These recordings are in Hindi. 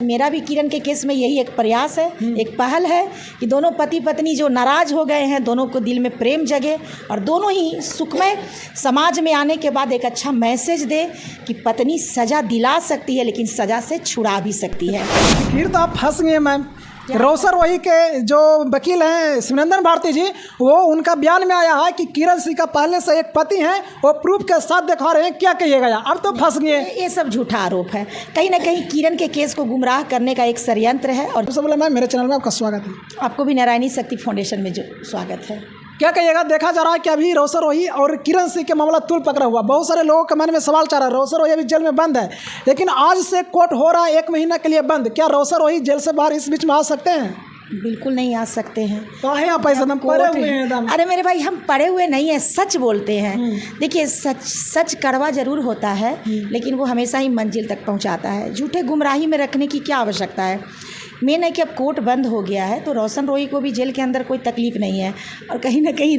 मेरा भी किरण के केस में यही एक प्रयास है, एक पहल है कि दोनों पति पत्नी जो नाराज़ हो गए हैं, दोनों को दिल में प्रेम जगे और दोनों ही सुखमय समाज में आने के बाद एक अच्छा मैसेज दे कि पत्नी सज़ा दिला सकती है लेकिन सज़ा से छुड़ा भी सकती है। फिर तो आप फंस गए मैम। रोसर वही के जो वकील हैं शिवनंदन भारती जी, वो उनका बयान में आया है कि किरण सिंह का पहले से एक पति हैं, वो प्रूफ के साथ दिखा रहे हैं। क्या कहिएगा यार, अब तो फंस गए। ये सब झूठा आरोप है, कहीं ना कहीं किरण के केस को गुमराह करने का एक षड्यंत्र है। और सबसे पहले मैम मेरे चैनल में आपका स्वागत है। आपको भी नारायणी शक्ति फाउंडेशन में जो स्वागत है। क्या कहिएगा, देखा जा रहा है कि अभी रोसर वही और किरण सिंह के मामला तुल पकड़ा हुआ। बहुत सारे लोगों के मन में सवाल चल रहा है, रोसर वही अभी जेल में बंद है, लेकिन आज से कोर्ट हो रहा है 1 महीना के लिए बंद। क्या रोसर वही जेल से बाहर इस बीच में आ सकते हैं? बिल्कुल नहीं आ सकते हैं। काहे आप ऐसा दम पड़े हुए हैं एकदम? अरे मेरे भाई, हम पढ़े हुए नहीं हैं, सच बोलते हैं। देखिए, सच कड़वा जरूर होता है लेकिन वो हमेशा ही मंजिल तक पहुंचाता है। झूठे गुमराही में रखने की क्या आवश्यकता है। मेन है कि अब कोर्ट बंद हो गया है तो रोशन रोही को भी जेल के अंदर कोई तकलीफ़ नहीं है और कहीं ना कहीं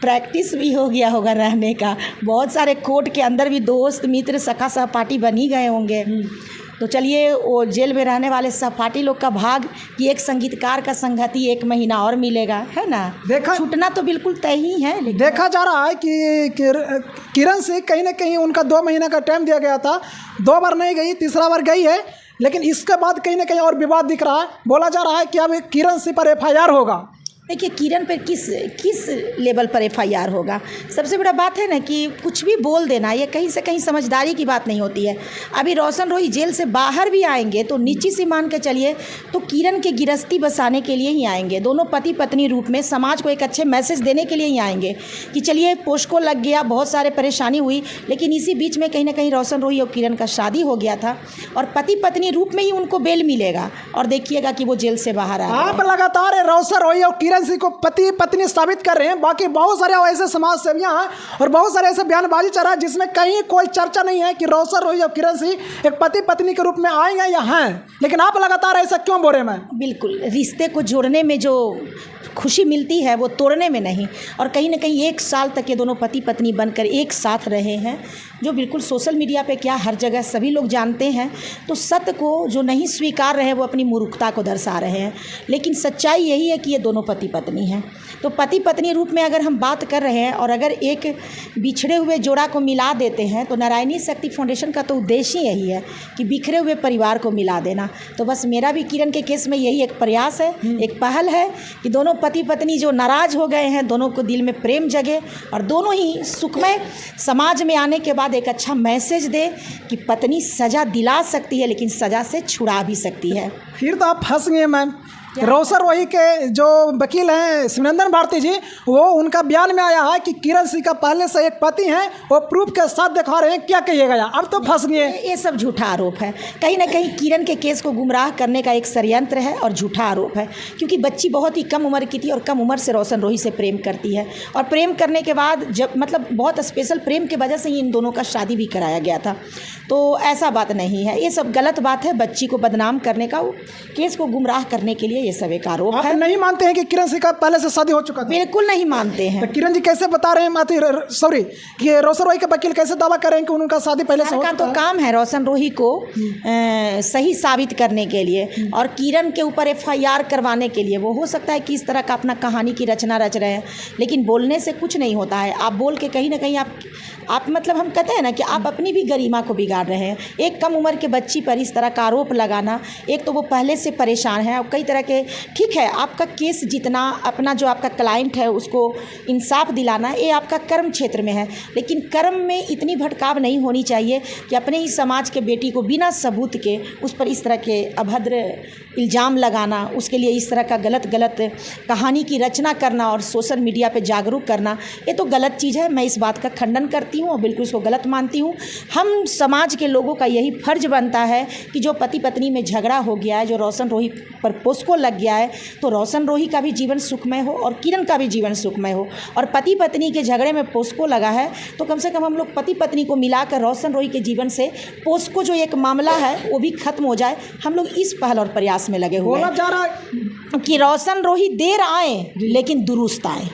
प्रैक्टिस भी हो गया होगा रहने का। बहुत सारे कोर्ट के अंदर भी दोस्त मित्र सखा सहपाठी बन ही गए होंगे। तो चलिए, वो जेल में रहने वाले सहपाठी लोग का भाग कि एक संगीतकार का संगति 1 महीना और मिलेगा, है ना। देखा, छूटना तो बिल्कुल तय ही है। लेकिन देखा जा रहा है कि किरण से कहीं ना कहीं उनका 2 महीना का टाइम दिया गया था। 2 बार नहीं गई, तीसरा बार गई है, लेकिन इसके बाद कहीं ना कहीं और विवाद दिख रहा है। बोला जा रहा है कि अब किरण सिंह पर FIR होगा। देखिए, किरण पर किस लेवल पर FIR होगा। सबसे बड़ा बात है ना कि कुछ भी बोल देना ये कहीं से कहीं समझदारी की बात नहीं होती है। अभी रोशन रोही जेल से बाहर भी आएंगे तो निश्चित सी मान के चलिए तो किरण के गिरस्ती बसाने के लिए ही आएंगे। दोनों पति पत्नी रूप में समाज को एक अच्छे मैसेज देने के लिए ही आएंगे कि चलिए, पोस्को लग गया, बहुत सारे परेशानी हुई, लेकिन इसी बीच में कहीं ना कहीं रोशन रोही और किरण का शादी हो गया था और पति पत्नी रूप में ही उनको बेल मिलेगा और देखिएगा कि वो जेल से बाहर आ आप लगातार रोशन रोही और किरण सिंह को पति पत्नी साबित कर रहे हैं। बाकी बहुत सारे ऐसे समाज सेवियां हैं और बहुत सारे ऐसे बयानबाजी चल रहा है जिसमें कहीं कोई चर्चा नहीं है कि रोशन रोही और किरण सिंह एक पति पत्नी के रूप में आएंगे या हैं, लेकिन आप लगातार ऐसा क्यों बोल रहे हैं? बिल्कुल, रिश्ते को जोड़ने में जो खुशी मिलती है वो तोड़ने में नहीं। और कहीं ना कहीं 1 साल तक ये दोनों पति पत्नी बनकर एक साथ रहे हैं, जो बिल्कुल सोशल मीडिया पे क्या हर जगह सभी लोग जानते हैं। तो सत्य को जो नहीं स्वीकार रहे वो अपनी मूर्खता को दर्शा रहे हैं। लेकिन सच्चाई यही है कि ये दोनों पति पत्नी हैं। तो पति पत्नी रूप में अगर हम बात कर रहे हैं और अगर एक बिछड़े हुए जोड़ा को मिला देते हैं तो नारायणी शक्ति फाउंडेशन का तो उद्देश्य ही यही है कि बिखरे हुए परिवार को मिला देना। तो बस मेरा भी किरण के केस में यही एक प्रयास है, एक पहल है कि दोनों पति पत्नी जो नाराज़ हो गए हैं, दोनों को दिल में प्रेम जगे और दोनों ही सुखमय समाज में आने के बाद एक अच्छा मैसेज दे कि पत्नी सज़ा दिला सकती है लेकिन सज़ा से छुड़ा भी सकती है। फिर तो आप फंस गए मैम। रोसर वही के जो वकील हैं शिवनंदन भारती जी, वो उनका बयान में आया है कि किरण सिंह का पहले से एक पति हैं, वो प्रूफ के साथ दिखा रहे हैं। क्या कहिएगा यार, अब तो फंस गए। ये सब झूठा आरोप है, कहीं ना कहीं किरण के केस को गुमराह करने का एक षड्यंत्र है और झूठा आरोप है। क्योंकि बच्ची बहुत ही कम उम्र की थी और कम उम्र से रोशन रोही से प्रेम करती है और प्रेम करने के बाद जब मतलब बहुत स्पेशल प्रेम की वजह से ही इन दोनों का शादी भी कराया गया था। तो ऐसा बात नहीं है, ये सब गलत बात है। बच्ची को बदनाम करने का, केस को गुमराह करने के लिए ये सब एक आरोप है। नहीं मानते हैं कि किरण सिंह का पहले से शादी हो चुका था? बिल्कुल नहीं मानते हैं। तो किरण जी कैसे बता रहे हैं, सॉरी, कि रोशन रोही के वकील कैसे दावा कर रहे हैं कि उनका शादी पहले से हो चुका है? तो काम है रोशन रोही को सही साबित करने के लिए और किरण के ऊपर FIR करवाने के लिए। वो हो सकता है कि इस तरह का अपना कहानी की रचना रच रहे हैं, लेकिन बोलने से कुछ नहीं होता है। आप बोल के कहीं ना कहीं आप मतलब हम कहते हैं ना कि आप अपनी भी गरिमा को बिगाड़ रहे हैं। एक कम उम्र के बच्ची पर इस तरह का आरोप लगाना, एक तो वो पहले से परेशान है और कई तरह के, ठीक है, आपका केस जितना अपना जो आपका क्लाइंट है उसको इंसाफ दिलाना ये आपका कर्म क्षेत्र में है, लेकिन कर्म में इतनी भटकाव नहीं होनी चाहिए कि अपने ही समाज के बेटी को बिना सबूत के उस पर इस तरह के अभद्र इल्ज़ाम लगाना, उसके लिए इस तरह का गलत कहानी की रचना करना और सोशल मीडिया पे जागरूक करना, ये तो गलत चीज़ है। मैं इस बात का खंडन करती हूँ और बिल्कुल इसको गलत मानती हूँ। हम समाज के लोगों का यही फर्ज बनता है कि जो पति पत्नी में झगड़ा हो गया है, जो रोशन रोही पर पोस्को लग गया है, तो रोशन रोही का भी जीवन सुखमय हो और किरण का भी जीवन सुखमय हो। और पति पत्नी के झगड़े में पोस्को लगा है तो कम से कम हम लोग पति पत्नी को मिलाकर रोशन रोही के जीवन से पोस्को जो एक मामला है वो भी खत्म हो जाए। हम लोग इस पहल और प्रयास में लगे हुए हैं कि रोशन रोही देर आए लेकिन दुरुस्त आए।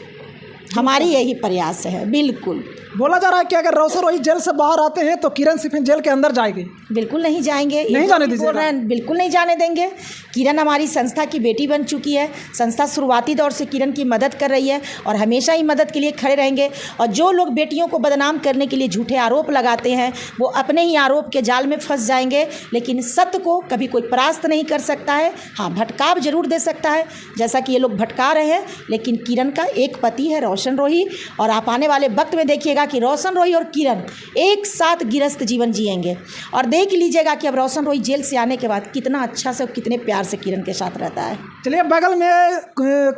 हमारी यही प्रयास है। बिल्कुल। बोला जा रहा है कि अगर रोशन रोही जेल से बाहर आते हैं तो किरण सिर्फ जेल के अंदर जाएगी। बिल्कुल नहीं जाएंगे, नहीं जाने दीजिएगा। बोल रहे हैं, बिल्कुल नहीं जाने देंगे। किरण हमारी संस्था की बेटी बन चुकी है। संस्था शुरुआती दौर से किरण की मदद कर रही है और हमेशा ही मदद के लिए खड़े रहेंगे। और जो लोग बेटियों को बदनाम करने के लिए झूठे आरोप लगाते हैं वो अपने ही आरोप के जाल में फंस जाएंगे, लेकिन सत्य को कभी कोई परास्त नहीं कर सकता है। हाँ, भटकाव जरूर दे सकता है जैसा कि ये लोग भटका रहे हैं, लेकिन किरण का एक पति है रोशन रोही, और आप आने वाले वक्त में देखिएगा कि रोशन रोही और किरण एक साथ गिरस्त जीवन जिएंगे। और देख लीजिएगा कि अब रोशन रोही जेल से आने के बाद कितना अच्छा से और कितने प्यार से किरण के साथ रहता है। चलिए, बगल में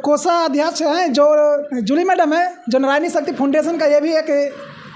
कोषा अध्यक्ष हैं जो जूली मैडम है, जो नारायणी शक्ति फाउंडेशन का ये भी एक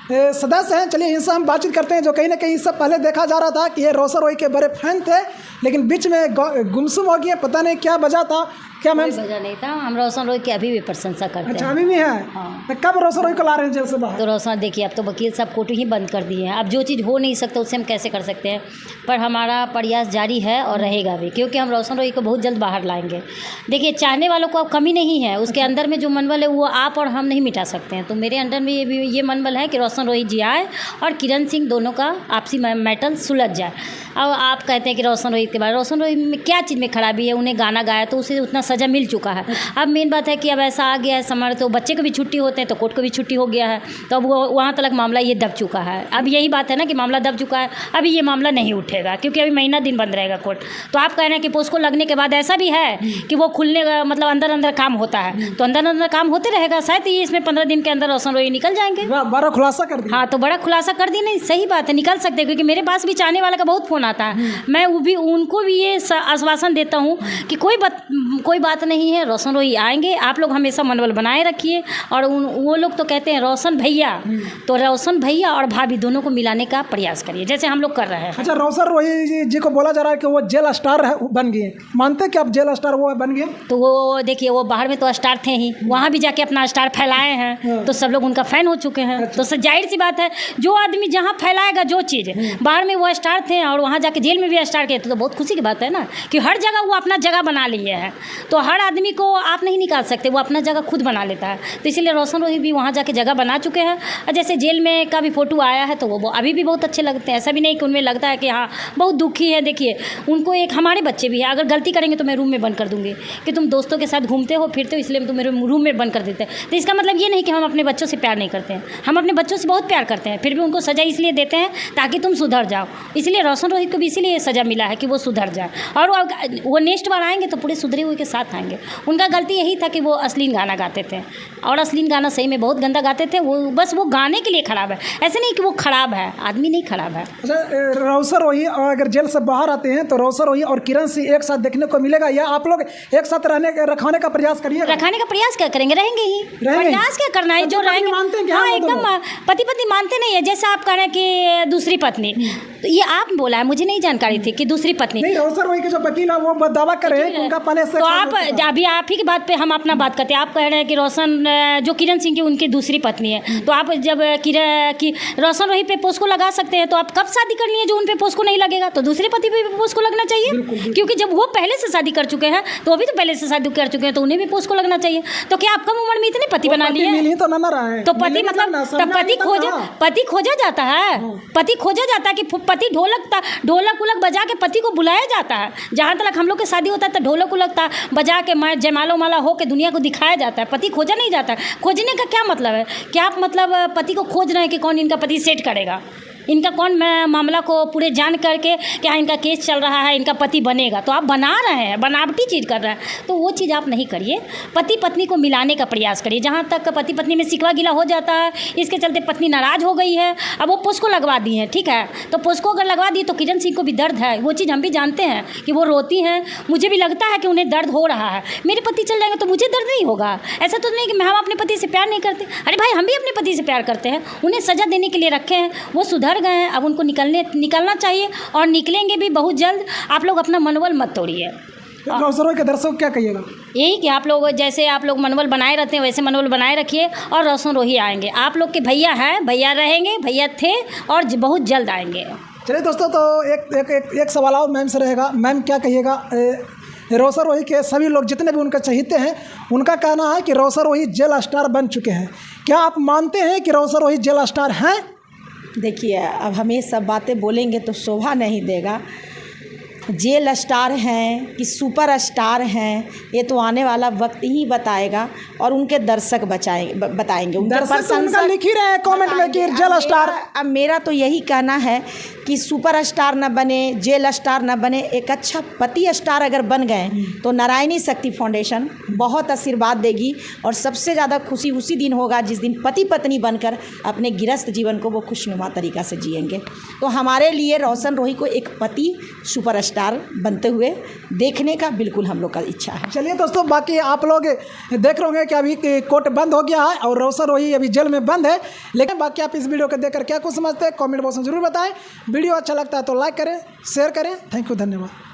सदस्य हैं। चलिए इनसे हम बातचीत करते हैं, जो कहीं ना कहीं इससे पहले देखा जा रहा था कि ये रोशन रोही के बड़े फैन थे, लेकिन बीच में गुमसुम हो गए, पता नहीं क्या वजह था। क्या मैम? वजह नहीं था, हम रोशन रोही की अभी भी प्रशंसा करते अच्छा, हैं। अभी भी है? हाँ। तो कब रोशन रोही को ला रहे हैं जेल से बाहर? तो रोशन देखिए, अब तो वकील साहब कोर्ट ही बंद कर दिए हैं। अब जो चीज़ हो नहीं सकता उससे हम कैसे कर सकते हैं, पर हमारा प्रयास जारी है और रहेगा भी, क्योंकि हम रोशन रोही को बहुत जल्द बाहर लाएंगे। देखिए, चाहने वालों को अब कमी नहीं है, उसके अंदर में जो मनबल है वो आप और हम नहीं मिटा सकते हैं। तो मेरे अंदर में ये मनबल है कि रोशन रोही जी आए और किरण सिंह दोनों का आपसी मैटर सुलझ जाए। अब आप कहते हैं कि रोशन रोही के बारे में, रोशन रोही में क्या चीज़ में खराबी है? उन्हें गाना गाया तो उसे उतना सज़ा मिल चुका है। अब मेन बात है कि अब ऐसा आ गया है समय, तो बच्चे को भी छुट्टी होते हैं तो कोर्ट को भी छुट्टी हो गया है, तो अब वो वहाँ तक मामला ये दब चुका है। अब यही बात है ना कि मामला दब चुका है, अभी ये मामला नहीं उठेगा, क्योंकि अभी महीना दिन बंद रहेगा कोर्ट। तो आप कह रहे हैं कि पोस्को लगने के बाद ऐसा भी है कि वो खुलने का मतलब अंदर अंदर काम होता है, तो अंदर अंदर काम होते रहेगा। शायद ये इसमें 15 दिन के अंदर रोशन रोही निकल जाएंगे। बड़ा खुलासा कर दिया। हाँ, तो बड़ा खुलासा कर दी। नहीं, सही बात है, निकल सकते हैं, क्योंकि मेरे पास भी चाहने वाला का बहुत फ़ोन आता है। मैं उनको भी ये आश्वासन देता हूँ कि कोई बात नहीं है, रोशन रोही आएंगे। आप लोग हमेशा मनोबल बनाए रखिए। और वो लोग तो कहते हैं रोशन भैया, तो रोशन भैया और भाभी दोनों को मिलाने का प्रयास करिए, जैसे हम लोग कर रहे हैं। अच्छा, रोशन रोही जी को बोला जा रहा है कि वो जेल स्टार बन गए, मानते हैं कि आप जेल स्टार वो बन गए? तो वो देखिए, वो बाहर में तो स्टार थे ही, वहाँ भी जाके अपना स्टार फैलाए हैं, तो सब लोग उनका फ़ैन हो चुके हैं। तो जाहिर सी बात है, जो आदमी जहाँ फैलाएगा जो चीज़, बाहर में वो स्टार थे और वहाँ जाके जेल में भी स्टार किए, तो बहुत खुशी की बात है ना कि हर जगह वो अपना जगह बना लिए हैं। तो हर आदमी को आप नहीं निकाल सकते, वो अपना जगह खुद बना लेता है। तो इसीलिए रोशन रोही भी वहाँ जाके जगह बना चुके हैं। और जैसे जेल में का भी फ़ोटो आया है तो वो अभी भी बहुत अच्छे लगते हैं। ऐसा भी नहीं कि उनमें लगता है कि हाँ बहुत दुखी है। देखिए, उनको एक हमारे बच्चे भी है, अगर गलती करेंगे तो मैं रूम में बंद कर दूँगी कि तुम दोस्तों के साथ घूमते हो फिरते हो, इसलिए तुम मेरे रूम में बंद कर देते हैं। तो इसका मतलब ये नहीं कि हम अपने बच्चों से प्यार नहीं करते हैं, हम अपने बच्चों से बहुत प्यार करते हैं, फिर भी उनको सज़ा इसलिए देते हैं ताकि तुम सुधर जाओ। इसलिए रोशन रोही को भी इसीलिए सज़ा मिला है कि वो सुधर जाए, और वो नेक्स्ट बार आएंगे तो पूरे सुधरे हुए के साथ आएंगे। उनका गलती यही था कि वो अश्लील गाना गाते थे, और अश्लील गाना सही में बहुत गंदा गाते थे। वो बस वो गाने के लिए खराब है, ऐसे नहीं कि वो खराब है, आदमी नहीं खराब है। अच्छा, रोशन रोही अगर जेल से बाहर आते हैं तो रोशन रोही और किरण सिंह एक साथ देखने को मिलेगा, या आप लोग एक साथ रखाने का प्रयास करिएगा? रखाने का प्रयास क्या करेंगे, रहेंगे ही। प्रयास क्या करना है, जो रहेंगे मानते हैं। हाँ, एकदम पति पत्नी मानते नहीं है। जैसे आप कह रहे हैं कि दूसरी पत्नी, तो ये आप बोला है, मुझे नहीं जानकारी थी कि दूसरी पत्नी। नहीं, रोशन रोही के जो वकील है वो दावा कर रहे हैं कि उनका पहले से। तो आप अभी आप ही की बात पे हम अपना बात करते हैं। आप कह रहे हैं कि रोशन जो किरण सिंह की उनकी दूसरी पत्नी है, तो आप जब रोशन रोही पे पोस्को लगा सकते हैं, तो आप कब शादी करनी है जो उन पे पोस्को नहीं लगेगा? तो दूसरे पति पे पोस्को लगना चाहिए, क्योंकि जब वो पहले से शादी कर चुके हैं तो अभी तो पहले से शादी कर चुके हैं, तो उन्हें भी पोस्को लगना चाहिए। तो क्या आप कम उम्र में इतने पति बना लिए? तो ना रहा है, तो पति मतलब तब पति खोजा जाता है। पति खोजा जाता है कि पति ढोलक उलक बजा के पति को बुलाया जाता है। जहाँ तक हम लोग की शादी होता है तो ढोलक उलक बजा के जयमाला माला हो के दुनिया को दिखाया जाता है, पति खोजा नहीं जाता है। खोजने का क्या मतलब है? क्या आप मतलब पति को खोज रहे हैं कि कौन इनका पति सेट करेगा, इनका कौन मामला को पूरे जान करके क्या इनका केस चल रहा है, इनका पति बनेगा? तो आप बना रहे हैं, बनावटी चीज़ कर रहे हैं, तो वो चीज़ आप नहीं करिए। पति पत्नी को मिलाने का प्रयास करिए। जहाँ तक पति पत्नी में सिकवा गिला हो जाता है, इसके चलते पत्नी नाराज़ हो गई है, अब वो पोस्को लगवा दी है, ठीक है, तो पोस्को अगर लगवा दी तो किरण सिंह को भी दर्द है, वो चीज़ हम भी जानते हैं कि वो रोती हैं, मुझे भी लगता है कि उन्हें दर्द हो रहा है। मेरे पति चल जाएंगे तो मुझे दर्द नहीं होगा? ऐसा तो नहीं कि हम अपने पति से प्यार नहीं करते। अरे भाई, हम भी अपने पति से प्यार करते हैं, उन्हें सज़ा देने के लिए रखे हैं, वो सुधर गए हैं, अब उनको निकलना चाहिए और निकलेंगे भी बहुत जल्द। आप लोग अपना मनोबल मत तोड़िए। रोशन के दर्शकों को क्या कहिएगा? यही कि आप लोग जैसे आप लोग मनोबल बनाए रहते हैं वैसे मनोबल बनाए रखिए, और रोशन रोही आएंगे। आप लोग के भैया हैं, भैया रहेंगे, भैया थे और बहुत जल्द आएंगे। चलिए दोस्तों, तो एक सवाल और मैम से रहेगा। मैम, क्या कहिएगा, रोशन रोही के सभी लोग जितने भी उनके चाहते हैं, उनका कहना है कि रोशन रोही जेल स्टार बन चुके हैं। क्या आप मानते हैं कि रोशन रोही जेल स्टार हैं? देखिए, अब हम ये सब बातें बोलेंगे तो शोभा नहीं देगा। जेल स्टार हैं कि सुपर स्टार हैं, ये तो आने वाला वक्त ही बताएगा और उनके दर्शक बताएंगे। उनके दर्शक तो उनका लिख ही रहे हैं कमेंट में कि जेल स्टार। अब मेरा तो यही कहना है कि सुपर स्टार न बने, जेल स्टार न बने, एक अच्छा पति स्टार अगर बन गए तो नारायणी शक्ति फाउंडेशन बहुत आशीर्वाद देगी और सबसे ज़्यादा खुशी उसी दिन होगा जिस दिन पति पत्नी बनकर अपने गृहस्थ जीवन को वो खुशनुमा तरीक़ा से जिएंगे। तो हमारे लिए रोशन रोही को एक पति सुपर स्टार बनते हुए देखने का बिल्कुल हम लोग का इच्छा है। चलिए दोस्तों, बाकी आप लोग देख रहे होंगे कि अभी कोर्ट बंद हो गया है और रोशन रोही अभी जेल में बंद है, लेकिन बाकी आप इस वीडियो को देखकर क्या कुछ समझते हैं कमेंट बॉक्स में जरूर बताएं। वीडियो अच्छा लगता है तो लाइक करें, शेयर करें। थैंक यू, धन्यवाद।